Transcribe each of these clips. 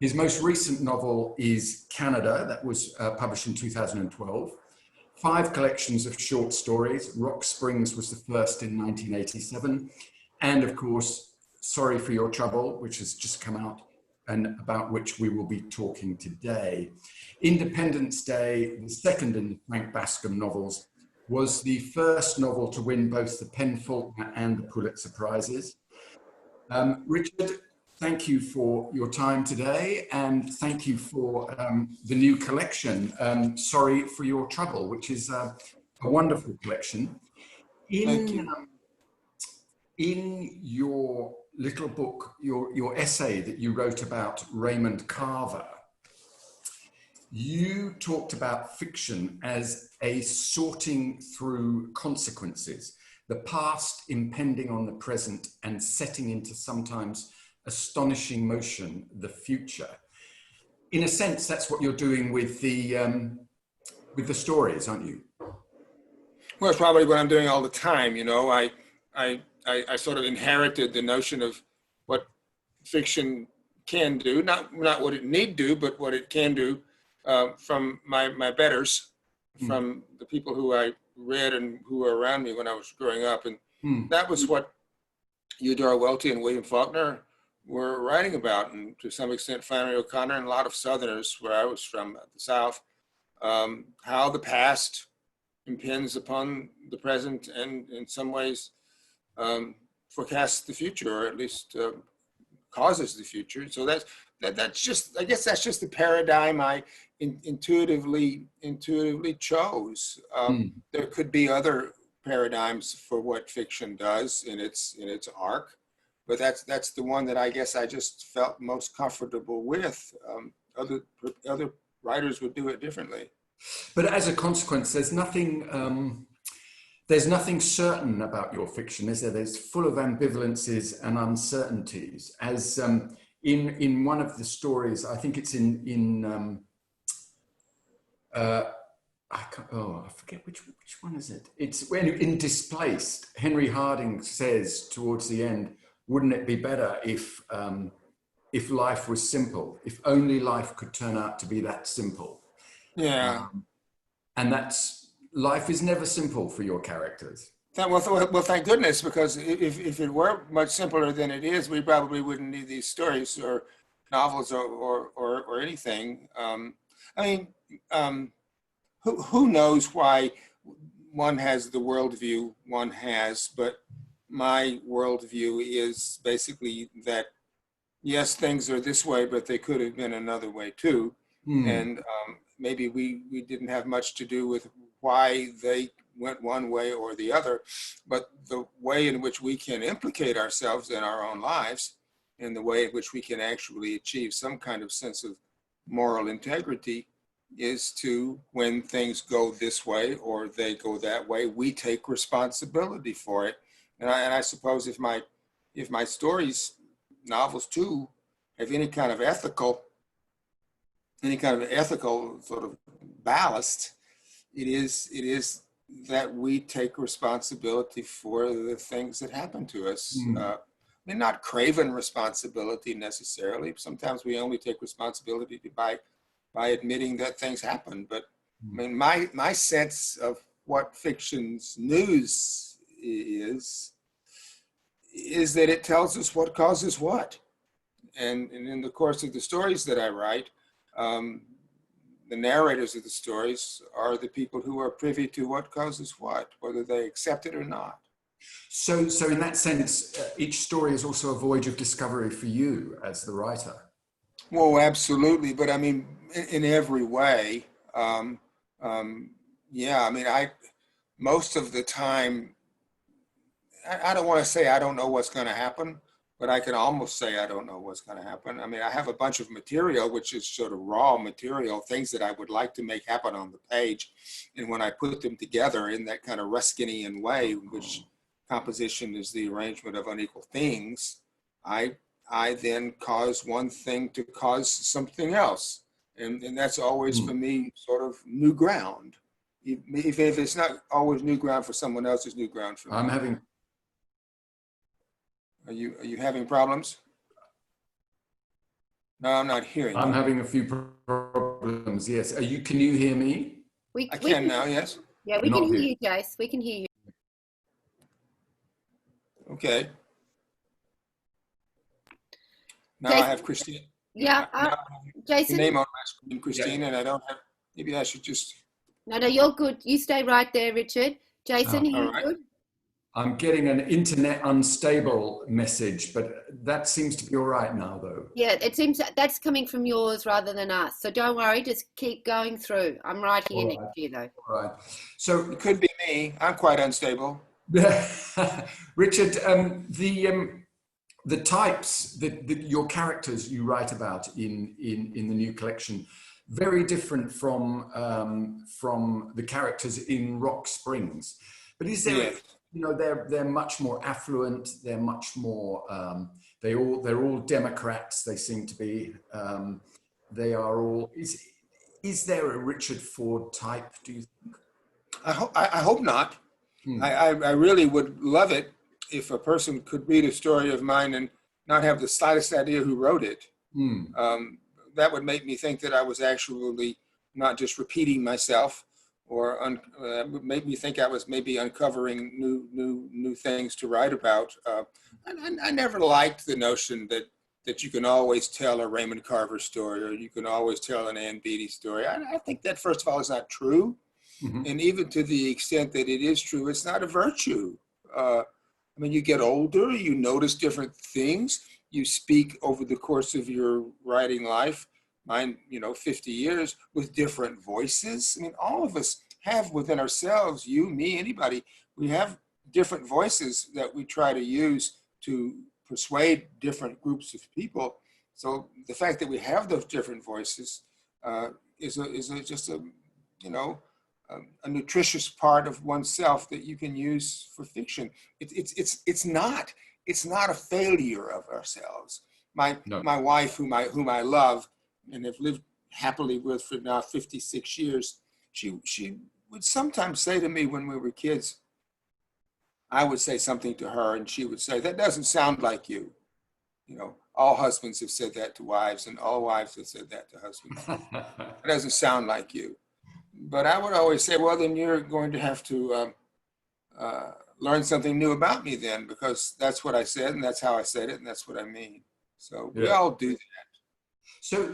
His most recent novel is Canada, that was published in 2012. 5 collections of short stories. Rock Springs was the first in 1987. And of course, Sorry for Your Trouble, which has just come out and about which we will be talking today. Independence Day, the second in the Frank Bascom novels, was the first novel to win both the PEN Faulkner and the Pulitzer Prizes. Richard, thank you for your time today, and thank you for the new collection, Sorry for Your Trouble, which is a wonderful collection. Thank you. In your little book, your essay that you wrote about Raymond Carver, you talked about fiction as a sorting through consequences, the past impending on the present and setting into sometimes astonishing motion the future. In a sense, that's what you're doing with the stories, aren't you? Well, it's probably what I'm doing all the time. You know, I sort of inherited the notion of what fiction can do, not what it need do, but what it can do from my betters, from the people who I read and who were around me when I was growing up. And that was what Eudora Welty and William Faulkner were writing about, and to some extent Flannery O'Connor and a lot of Southerners where I was from, the South, how the past impinds upon the present and in some ways forecasts the future, or at least causes the future. So that's just, I guess that's just the paradigm I intuitively chose. There could be other paradigms for what fiction does in its arc, but that's the one that I guess I just felt most comfortable with. Other writers would do it differently. But as a consequence, there's nothing certain about your fiction, is there? There's full of ambivalences and uncertainties. As in one of the stories, I think it's I forget which one is it? It's when in Displaced, Henry Harding says towards the end, wouldn't it be better if life was simple, if only life could turn out to be that simple? Yeah. And life is never simple for your characters. Well, thank goodness, because if it were much simpler than it is, we probably wouldn't need these stories or novels or anything. I mean, who knows why one has the worldview one has, but my worldview is basically that, yes, things are this way, but they could have been another way too. And maybe we didn't have much to do with why they went one way or the other, but the way in which we can implicate ourselves in our own lives, and the way in which we can actually achieve some kind of sense of moral integrity, is to, when things go this way or they go that way, we take responsibility for it. And I suppose if my stories, novels too, have any kind of ethical sort of ballast, it is that we take responsibility for the things that happen to us. I mean, not craven responsibility necessarily. Sometimes we only take responsibility by admitting that things happen. But I mean, my sense of what fiction's news is that it tells us what causes what. And in the course of the stories that I write, the narrators of the stories are the people who are privy to what causes what, whether they accept it or not. So in that sense, each story is also a voyage of discovery for you as the writer. Well, absolutely. But I mean, in every way, yeah, I mean, most of the time, I don't want to say I don't know what's going to happen, but I can almost say I don't know what's going to happen. I mean, I have a bunch of material, which is sort of raw material, things that I would like to make happen on the page. And when I put them together in that kind of Ruskinian way, which composition is the arrangement of unequal things, I then cause one thing to cause something else. And that's always for me sort of new ground. If it's not always new ground for someone else, it's new ground for me. Are you having problems? No, I'm not hearing I'm you. having a few problems. Yes. Can you hear me? I can now, yes. Yeah, we can hear you, Jace. We can hear you. Okay. Now Jason, I have Christine. Yeah, Now Jason. name on my screen, Christine, and I don't have, maybe I should just. No, you're good. You stay right there, Richard. Jason, are you all right. good? I'm getting an internet unstable message, but that seems to be all right now, though. Yeah, it seems that's coming from yours rather than us. So don't worry, just keep going through. I'm right here next to you, though. All right. So It could be me. I'm quite unstable. Richard, the types that your characters you write about in the new collection, very different from the characters in Rock Springs. But is there, Yes. they're much more affluent. They're much more. They're all Democrats. They seem to be. They are all. Is there a Richard Ford type? Do you think? I hope not. I really would love it if a person could read a story of mine and not have the slightest idea who wrote it. That would make me think that I was actually not just repeating myself, or would make me think I was maybe uncovering new things to write about. I never liked the notion that you can always tell a Raymond Carver story, or you can always tell an Ann Beattie story. I think that, first of all, is not true. And even to the extent that it is true, it's not a virtue. I mean, you get older, you notice different things, you speak over the course of your writing life, mine, 50 years, with different voices. I mean, all of us have within ourselves, you, me, anybody, we have different voices that we try to use to persuade different groups of people. So the fact that we have those different voices is just a nutritious part of oneself that you can use for fiction. It's not a failure of ourselves. My wife, whom I love and have lived happily with for now 56 years, she would sometimes say to me when we were kids, I would say something to her and she would say, "That doesn't sound like you." All husbands have said that to wives, and all wives have said that to husbands. It doesn't sound like you. But I would always say, well, then you're going to have to learn something new about me then, because that's what I said, and that's how I said it, and that's what I mean. So we all do that. So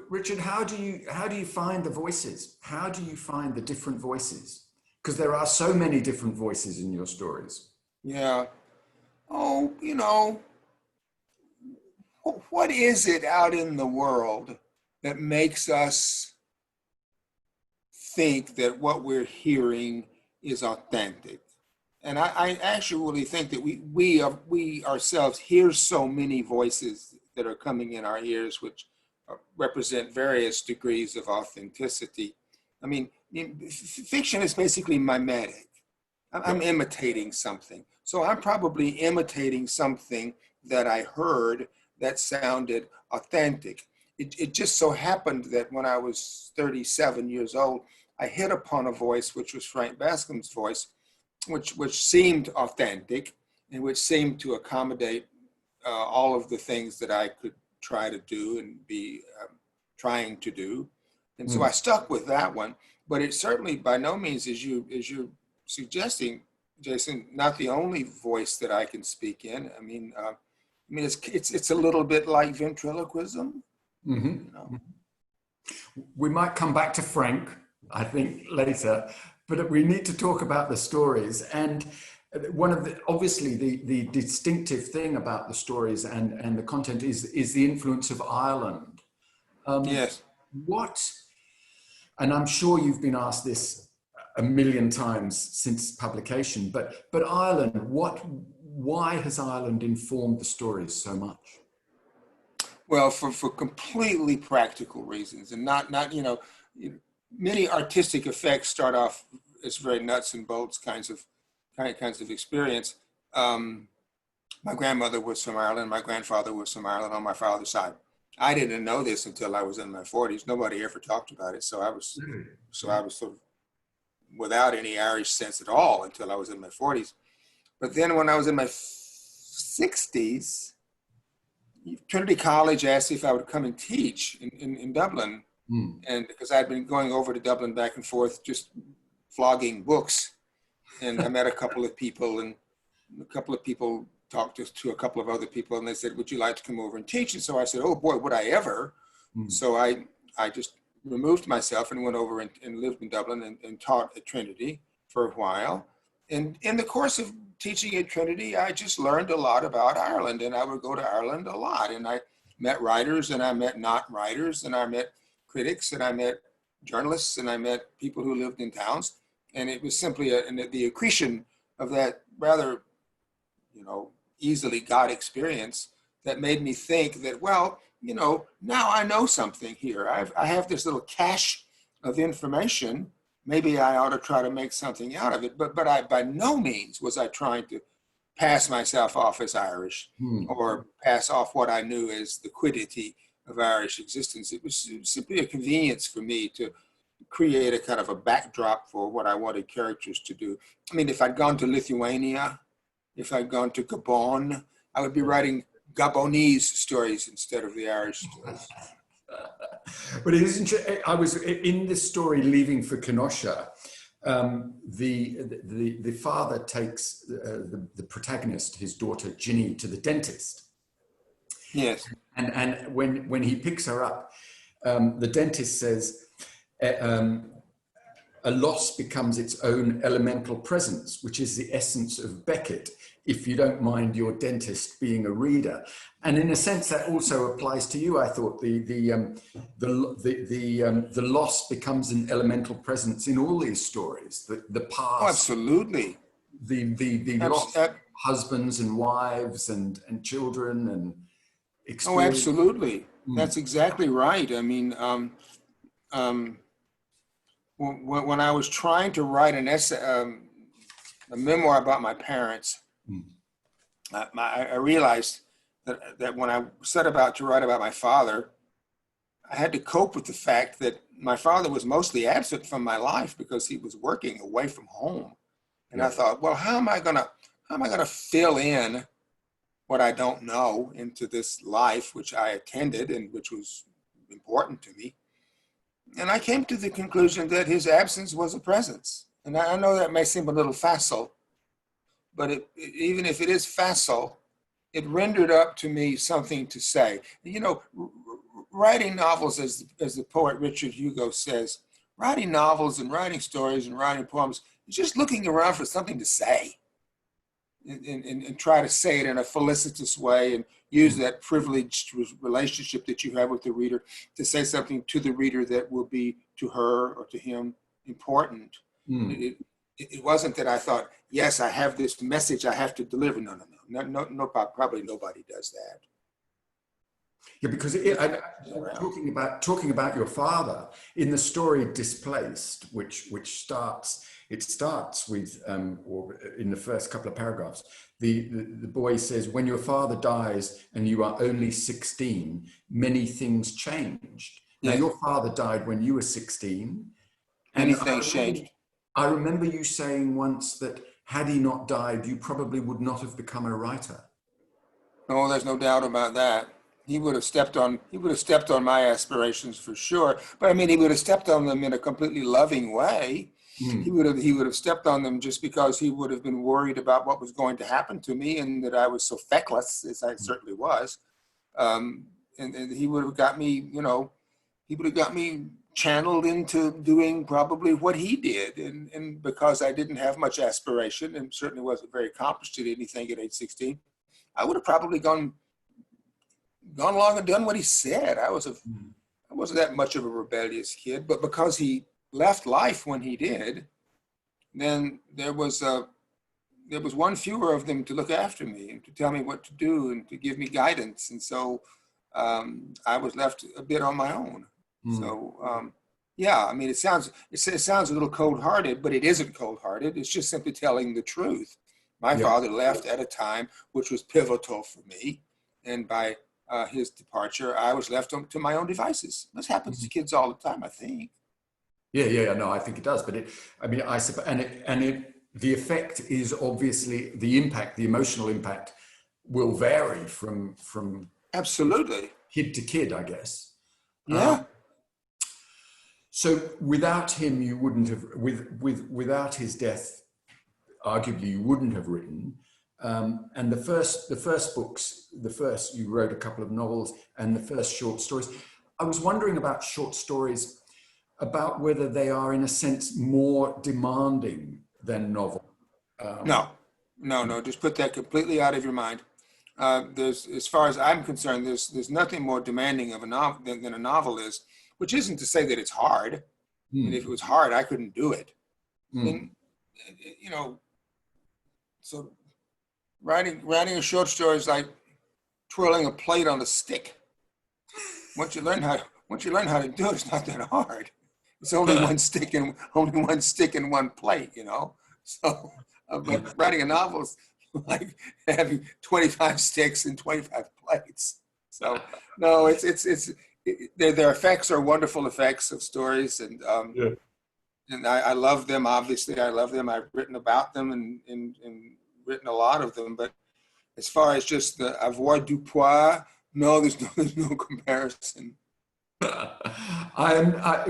Richard, how do you find the voices? How do you find the different voices? Because there are so many different voices in your stories. Yeah. Oh, what is it out in the world that makes us think that what we're hearing is authentic? And I actually think that we ourselves hear so many voices that are coming in our ears, which represent various degrees of authenticity. I mean, fiction is basically mimetic. I'm imitating something. So I'm probably imitating something that I heard that sounded authentic. It just so happened that when I was 37 years old, I hit upon a voice, which was Frank Bascom's voice, which seemed authentic and which seemed to accommodate all of the things that I could try to do and be trying to do. And so I stuck with that one, but it certainly by no means, as you're suggesting, Jason, not the only voice that I can speak in. I mean, it's a little bit like ventriloquism. We might come back to Frank, I think, later, but we need to talk about the stories. And one of obviously the distinctive thing about the stories and the content is the influence of Ireland. Yes. And I'm sure you've been asked this a million times since publication, but Ireland, why has Ireland informed the stories so much? Well, for completely practical reasons, and not many artistic effects start off as very nuts and bolts kinds of experience. My grandmother was from Ireland. My grandfather was from Ireland on my father's side. I didn't know this until I was in my 40s. Nobody ever talked about it, so I was sort of without any Irish sense at all until I was in my 40s. But then when I was in my 60s, you've Trinity College asked if I would come and teach in Dublin. And because I'd been going over to Dublin back and forth, just flogging books. And I met a couple of people, and a couple of people talked to a couple of other people, and they said, would you like to come over and teach? And so I said, oh boy, would I ever? So I just removed myself and went over and lived in Dublin and taught at Trinity for a while. And in the course of teaching at Trinity, I just learned a lot about Ireland, and I would go to Ireland a lot. And I met writers, and I met not writers, and I met critics, and I met journalists, and I met people who lived in towns. And it was simply the accretion of that rather, easily got experience that made me think that, well, now I know something here. I have this little cache of information. Maybe I ought to try to make something out of it. But I, by no means was I trying to pass myself off as Irish or pass off what I knew as the quiddity of Irish existence. It was simply a convenience for me to create a kind of a backdrop for what I wanted characters to do. I mean, if I'd gone to Lithuania, if I'd gone to Gabon, I would be writing Gabonese stories instead of the Irish stories. But it is interesting. I was in this story, Leaving for Kenosha. The father takes the protagonist, his daughter Ginny, to the dentist. Yes. And when he picks her up, the dentist says, a loss becomes its own elemental presence, which is the essence of Beckett, if you don't mind your dentist being a reader. And in a sense, that also applies to you. I thought the loss becomes an elemental presence in all these stories. The past, absolutely. The loss of husbands and wives and children and experience. Oh, absolutely. That's exactly right. I mean, when I was trying to write an essay, a memoir about my parents, I realized that when I set about to write about my father, I had to cope with the fact that my father was mostly absent from my life because he was working away from home. And I thought, well, how am I gonna fill in what I don't know into this life which I attended and which was important to me? And I came to the conclusion that his absence was a presence. And I know that may seem a little facile, but even if it is facile, it rendered up to me something to say. Writing novels, as the poet Richard Hugo says, writing novels and writing stories and writing poems is just looking around for something to say and try to say it in a felicitous way and use that privileged relationship that you have with the reader to say something to the reader that will be to her or to him important. It wasn't that I thought, yes, I have this message I have to deliver. No, probably nobody does that. Yeah, because talking about your father in the story Displaced, which starts with, or in the first couple of paragraphs, the boy says, when your father dies and you are only 16, many things changed. Now, your father died when you were 16. Many things changed. I remember you saying once that had he not died, you probably would not have become a writer. No, there's no doubt about that. He would have stepped on my aspirations for sure. But I mean, he would have stepped on them in a completely loving way. He would have stepped on them just because he would have been worried about what was going to happen to me and that I was so feckless, as I certainly was. And he would have got me, he would have got me channeled into doing probably what he did. And because I didn't have much aspiration and certainly wasn't very accomplished at anything at age 16, I would have probably gone along and done what he said. I wasn't that much of a rebellious kid, but because he left life when he did, then there was one fewer of them to look after me and to tell me what to do and to give me guidance. And so I was left a bit on my own. So yeah, I mean, it sounds a little cold-hearted, but it isn't cold-hearted. It's just simply telling the truth. My father left at a time which was pivotal for me, and by his departure, I was left to my own devices. This happens to kids all the time, I think. Yeah. No, I think it does. But I suppose, the effect is obviously the impact, the emotional impact will vary from Absolutely. Kid to kid, I guess. Yeah. So without him, you wouldn't have, without his death, arguably you wouldn't have written. And the first books, you wrote a couple of novels and the first short stories. I was wondering about short stories, about whether they are in a sense more demanding than novel. No, just put that completely out of your mind. There's, as far as I'm concerned, there's nothing more demanding of a novel than a novel is, which isn't to say that it's hard. And if it was hard, I couldn't do it. And, so writing a short story is like twirling a plate on a stick. Once you learn how to do it, it's not that hard. It's only one stick and one plate, So, but writing a novel is like having 25 sticks and 25 plates. So, no, their effects are wonderful effects of stories, and I love them. Obviously, I love them. I've written about them and written a lot of them. But as far as just the avoir du poids, no, there's no comparison.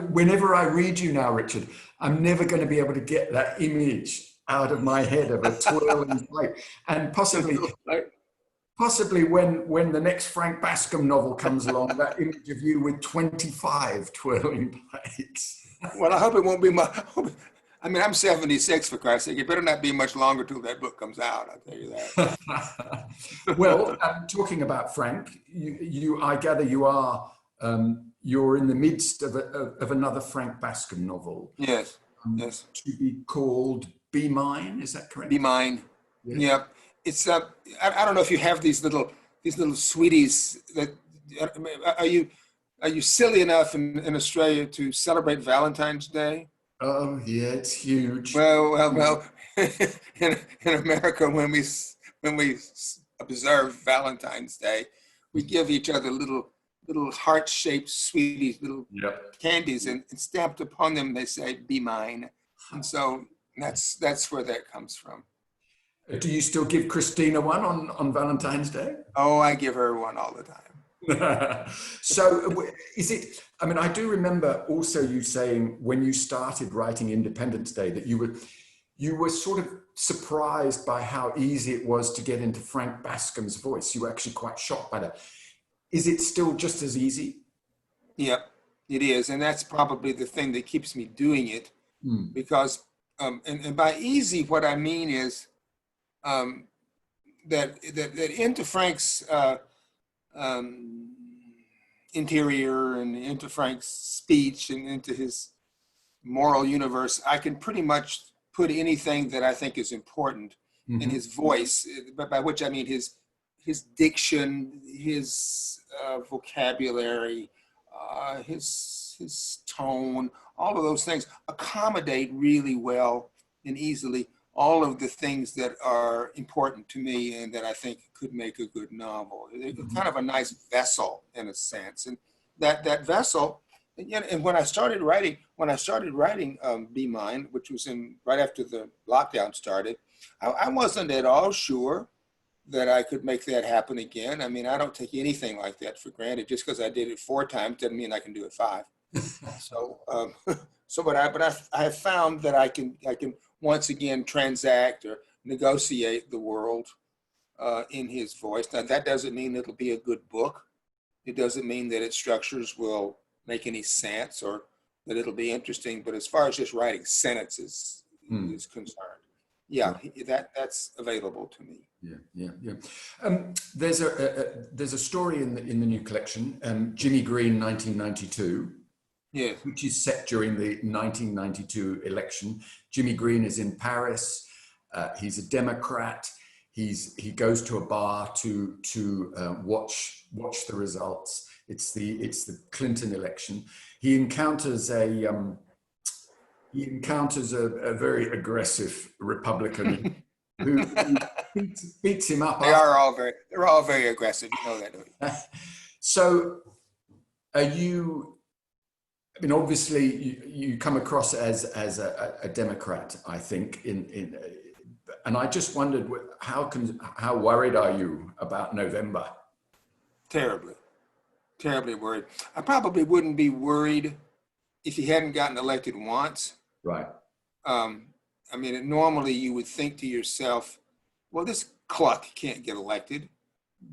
Whenever I read you now, Richard, I'm never going to be able to get that image out of my head of a twirling plate. And possibly when the next Frank Bascombe novel comes along, that image of you with 25 twirling plates. Well, I hope it won't be much. I'm 76, for Christ's sake. It better not be much longer till that book comes out, I'll tell you that. Well, talking about Frank, I gather you're in the midst of another Frank Bascombe novel. Yes, yes. To be called Be Mine, is that correct? Be Mine. Yeah. It's I don't know if you have these little sweeties that are you silly enough in Australia to celebrate Valentine's Day? Oh yeah, it's huge. Well. in America, when we observe Valentine's Day, we give each other little heart-shaped sweeties, little candies, and stamped upon them they say "Be mine," and so that's where that comes from. Do you still give Christina one on Valentine's Day? Oh, I give her one all the time. So is it, I do remember also you saying when you started writing Independence Day that you were sort of surprised by how easy it was to get into Frank Bascombe's voice. You were actually quite shocked by that. Is it still just as easy? Yep, it is. And that's probably the thing that keeps me doing it, because, and by easy, what I mean is that into Frank's interior and into Frank's speech and into his moral universe, I can pretty much put anything that I think is important in his voice, but by which I mean his diction, his vocabulary, his tone, all of those things accommodate really well and easily all of the things that are important to me and that I think could make a good novel. It's kind of a nice vessel in a sense, and that vessel. And when I started writing, Be Mine, which was right after the lockdown started, I wasn't at all sure that I could make that happen again. I don't take anything like that for granted. Just because I did it 4 times doesn't mean I can do it 5. But I have found that I can once again transact or negotiate the world in his voice. Now that doesn't mean it'll be a good book. It doesn't mean that its structures will make any sense or that it'll be interesting. But as far as just writing sentences is concerned, that's available to me. Yeah. There's a story in the new collection, Jimmy Green, 1992. Yes. Which is set during the 1992 election. Jimmy Green is in Paris. He's a Democrat. He goes to a bar to watch the results. It's the Clinton election. He encounters a very aggressive Republican who beats him up. They're all very aggressive. You know that, don't you? So, are you? Obviously, you come across as a Democrat, I think, and I just wondered how worried are you about November? Terribly, terribly worried. I probably wouldn't be worried if he hadn't gotten elected once. Right. I mean, normally you would think to yourself, well, this cluck can't get elected,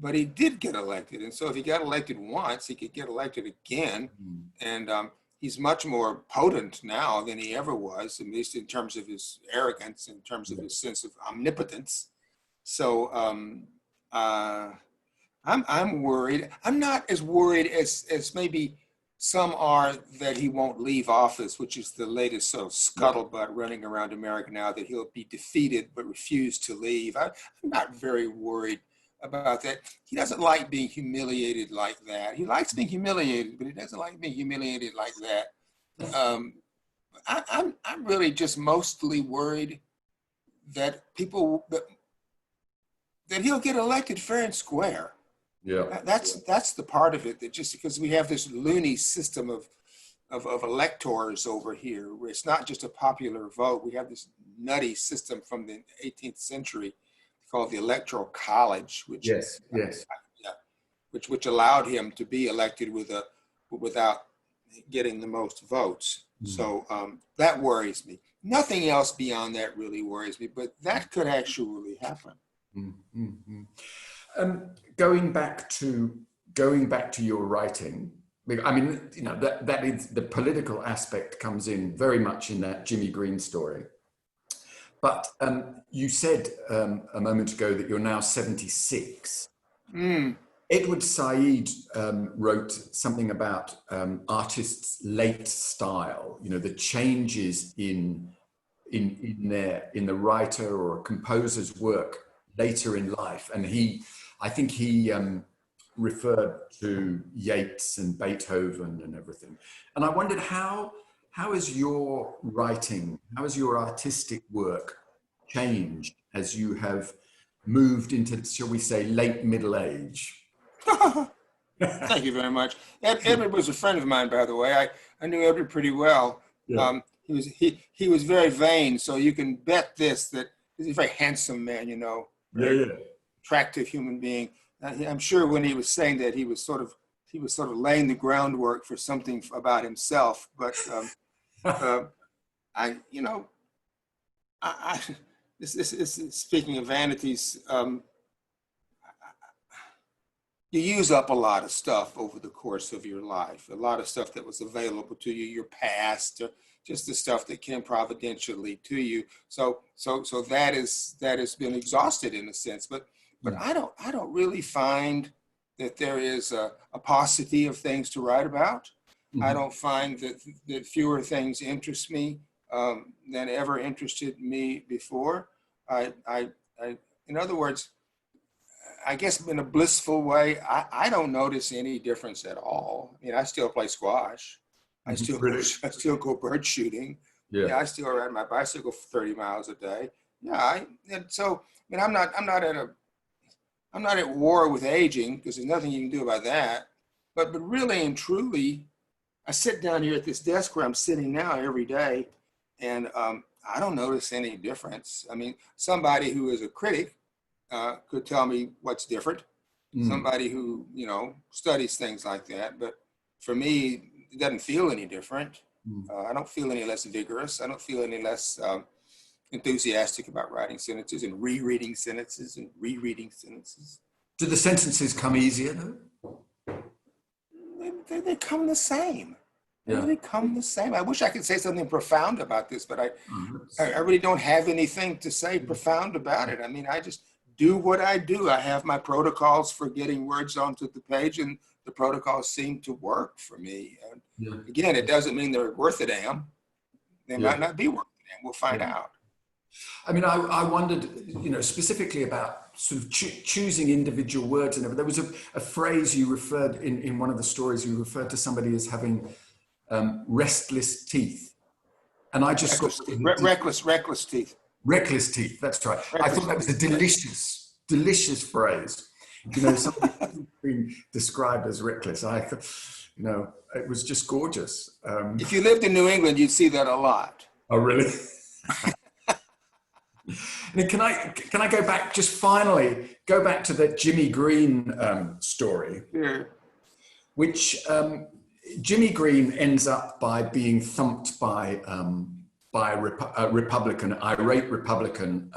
but he did get elected. And so if he got elected once, he could get elected again. And he's much more potent now than he ever was, at least in terms of his arrogance, in terms of his sense of omnipotence. So I'm worried. I'm not as worried as maybe some are that he won't leave office, which is the latest sort of scuttlebutt running around America now, that he'll be defeated but refuse to leave. I'm not very worried about that. He doesn't like being humiliated like that. He likes being humiliated, but he doesn't like being humiliated like that. I'm really just mostly worried that that he'll get elected fair and square. Yeah. That's the part of it, that just because we have this loony system of electors over here, where it's not just a popular vote. We have this nutty system from the 18th century called the Electoral College, which which allowed him to be elected without getting the most votes. So that worries me. Nothing else beyond that really worries me, but that could actually happen. Going back to your writing, I mean, you know, that is the political aspect comes in very much in that Jimmy Green story. But you said a moment ago that you're now 76. Edward Said wrote something about artists' late style. You know, the changes in the writer or a composer's work later in life, and I think he referred to Yeats and Beethoven and everything. And I wondered how has your writing, how has your artistic work changed as you have moved into, shall we say, late middle age? Thank you very much. Edward was a friend of mine, by the way. I knew Edward pretty well. Yeah. He was very vain, so you can bet this, that he's a very handsome man, you know. Yeah. Attractive human being. I'm sure when he was saying that, he was sort of laying the groundwork for something about himself. But speaking of vanities, you use up a lot of stuff over the course of your life. A lot of stuff that was available to you, your past, just the stuff that came providentially to you. So that has been exhausted in a sense. But I don't really find that there is a paucity of things to write about. I don't find that fewer things interest me than ever interested me before. In other words, I guess in a blissful way, I don't notice any difference at all. I mean, I still play squash. I still go bird shooting. Yeah, I still ride my bicycle for 30 miles a day. Yeah, I'm not at war with aging, because there's nothing you can do about that. But really and truly, I sit down here at this desk where I'm sitting now every day, and I don't notice any difference. I mean, somebody who is a critic could tell me what's different. Somebody who, studies things like that. But for me, it doesn't feel any different. I don't feel any less vigorous. I don't feel any less enthusiastic about writing sentences and rereading sentences and rereading sentences. Do the sentences come easier though? They come the same. Yeah. They come the same. I wish I could say something profound about this, but I really don't have anything to say profound about it. I mean, I just do what I do. I have my protocols for getting words onto the page, and the protocols seem to work for me. And again, it doesn't mean they're worth a damn. They might not be worth a damn. We'll find out. I mean, I wondered, specifically about sort of choosing individual words. And there was a phrase you referred in one of the stories, you referred to somebody as having restless teeth. And I just reckless teeth. Reckless teeth, that's right. I thought that was a delicious phrase. Somebody being described as reckless. I thought, it was just gorgeous. If you lived in New England, you'd see that a lot. Oh, really? And can I go back, just finally, go back to the Jimmy Green story, which Jimmy Green ends up by being thumped by a Republican, irate Republican.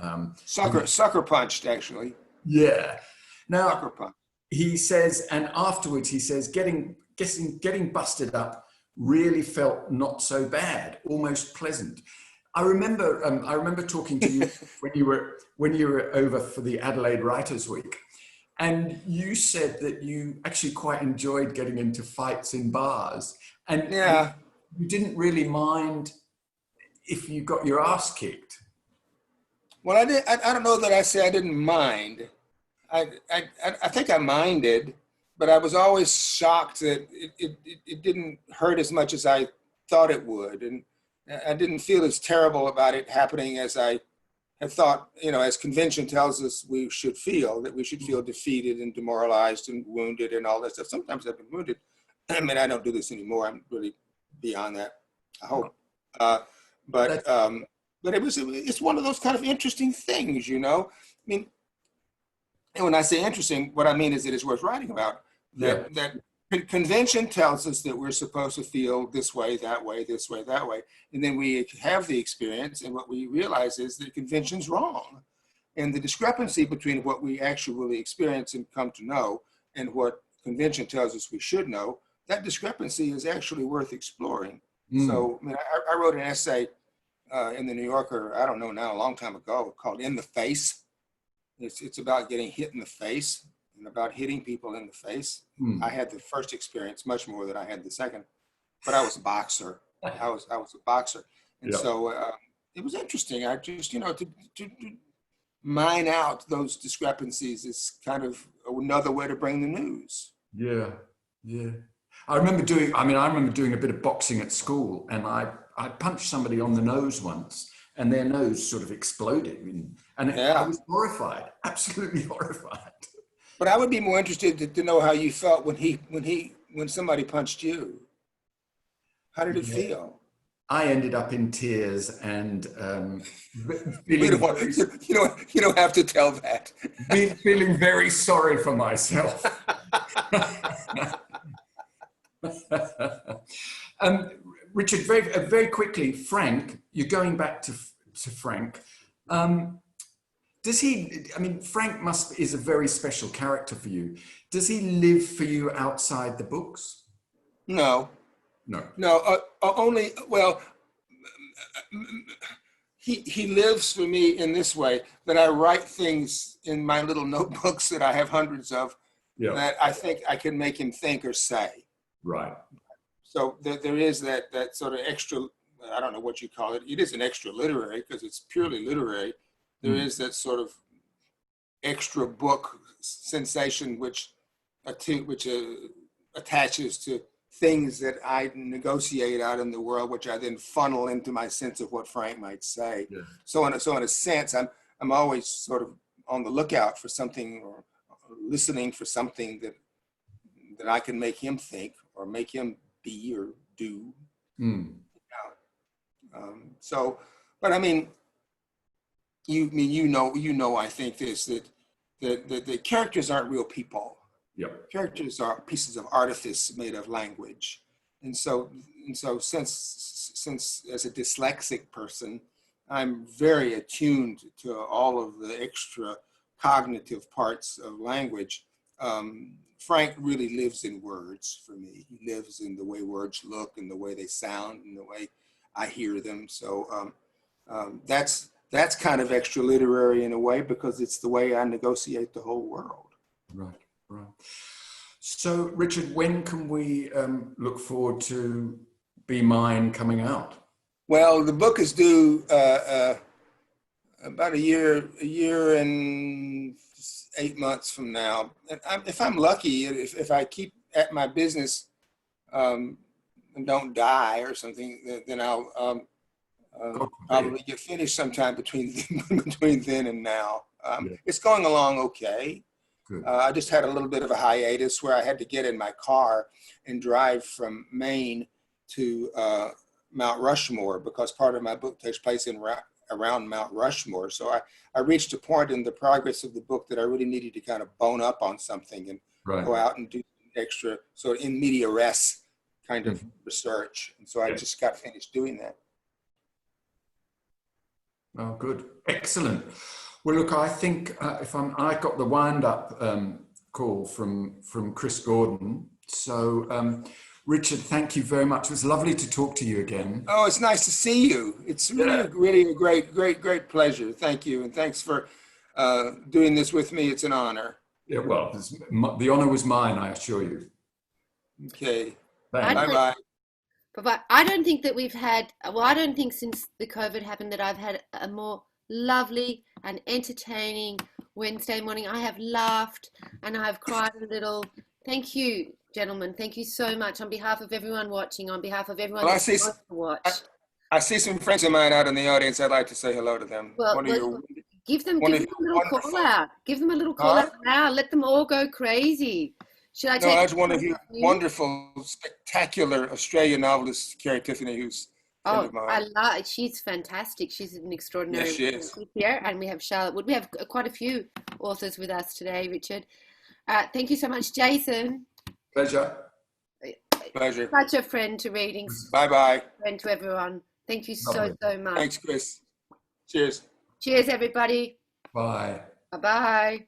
Sucker punched, actually. Yeah. Now, Sucker punch. he says, and afterwards he says, getting busted up really felt not so bad, almost pleasant. I remember talking to you when you were over for the Adelaide Writers' Week, and you said that you actually quite enjoyed getting into fights in bars, and you didn't really mind if you got your ass kicked. Well, I don't know that I say I didn't mind. I think I minded, but I was always shocked that it didn't hurt as much as I thought it would, and I didn't feel as terrible about it happening as I had thought, as convention tells us we should feel, that we should feel defeated and demoralized and wounded and all that stuff. Sometimes I've been wounded. I mean, I don't do this anymore. I'm really beyond that, I hope. But it's one of those kind of interesting things, I mean, and when I say interesting, what I mean is that it's worth writing about. That convention tells us that we're supposed to feel this way, that way, this way, that way. And then we have the experience, and what we realize is that convention's wrong. And the discrepancy between what we actually experience and come to know and what convention tells us we should know, that discrepancy is actually worth exploring. So, I mean, I wrote an essay in the New Yorker, I don't know now, a long time ago, called In the Face. It's about getting hit in the face and about hitting people in the face. I had the first experience much more than I had the second, but I was a boxer. I was a boxer. And so it was interesting. I just, to mine out those discrepancies is kind of another way to bring the news. Yeah. I remember doing a bit of boxing at school, and I punched somebody on the nose once, and their nose sort of exploded, and I was horrified, absolutely horrified. But I would be more interested to know how you felt when somebody punched you. How did it feel? I ended up in tears and you don't have to tell that. Feeling very sorry for myself. Richard, very quickly, Frank, you're going back to Frank. Frank is a very special character for you. Does he live for you outside the books? No. Only, well, he lives for me in this way, that I write things in my little notebooks that I have hundreds of that I think I can make him think or say. Right. So there is that sort of extra, I don't know what you call it. It isn't extra literary because it's purely literary. There is that sort of extra book sensation which attaches to things that I negotiate out in the world, which I then funnel into my sense of what Frank might say. Yeah. So in a sense, I'm always sort of on the lookout for something or listening for something that I can make him think or make him be or do. But I mean, I think this, that the characters aren't real people. Yep. Characters are pieces of artifice made of language. And so since as a dyslexic person, I'm very attuned to all of the extra cognitive parts of language. Frank really lives in words for me. He lives in the way words look and the way they sound and the way I hear them. So that's kind of extra literary in a way because it's the way I negotiate the whole world. Right. So, Richard, when can we look forward to Be Mine coming out? Well, the book is due about a year and 8 months from now. And if I'm lucky, if I keep at my business and don't die or something, then I'll probably get finished sometime between then and now. It's going along okay. I just had a little bit of a hiatus where I had to get in my car and drive from Maine to Mount Rushmore because part of my book takes place in around Mount Rushmore. So I reached a point in the progress of the book that I really needed to kind of bone up on something and go out and do extra sort of in media res kind of research. And so I just got finished doing that. Oh, good. Excellent. Well, look, I think I got the wind up call from Chris Gordon. So, Richard, thank you very much. It was lovely to talk to you again. Oh, it's nice to see you. It's really a great pleasure. Thank you. And thanks for doing this with me. It's an honor. Yeah, well, the honor was mine, I assure you. Okay. Bye-bye. But I don't think that we've had, well, I don't think since the COVID happened that I've had a more lovely and entertaining Wednesday morning. I have laughed and I've cried a little. Thank you, gentlemen. Thank you so much on behalf of everyone watching, on behalf of everyone who wants to watch. I see some friends of mine out in the audience. I'd like to say hello to them. Well, give them a little call out. Give them a little call out now. Let them all go crazy. Should I take? No, that's one of you wonderful, spectacular Australian novelist, Carrie Tiffany, who's a friend of mine. She's fantastic. She's an extraordinary. Yes, she is. Here, and we have Charlotte Wood. We have quite a few authors with us today, Richard. Thank you so much, Jason. Pleasure. Such a friend to readings. Bye-bye. Friend to everyone. Thank you so much. Thanks, Chris. Cheers. Cheers, everybody. Bye. Bye-bye.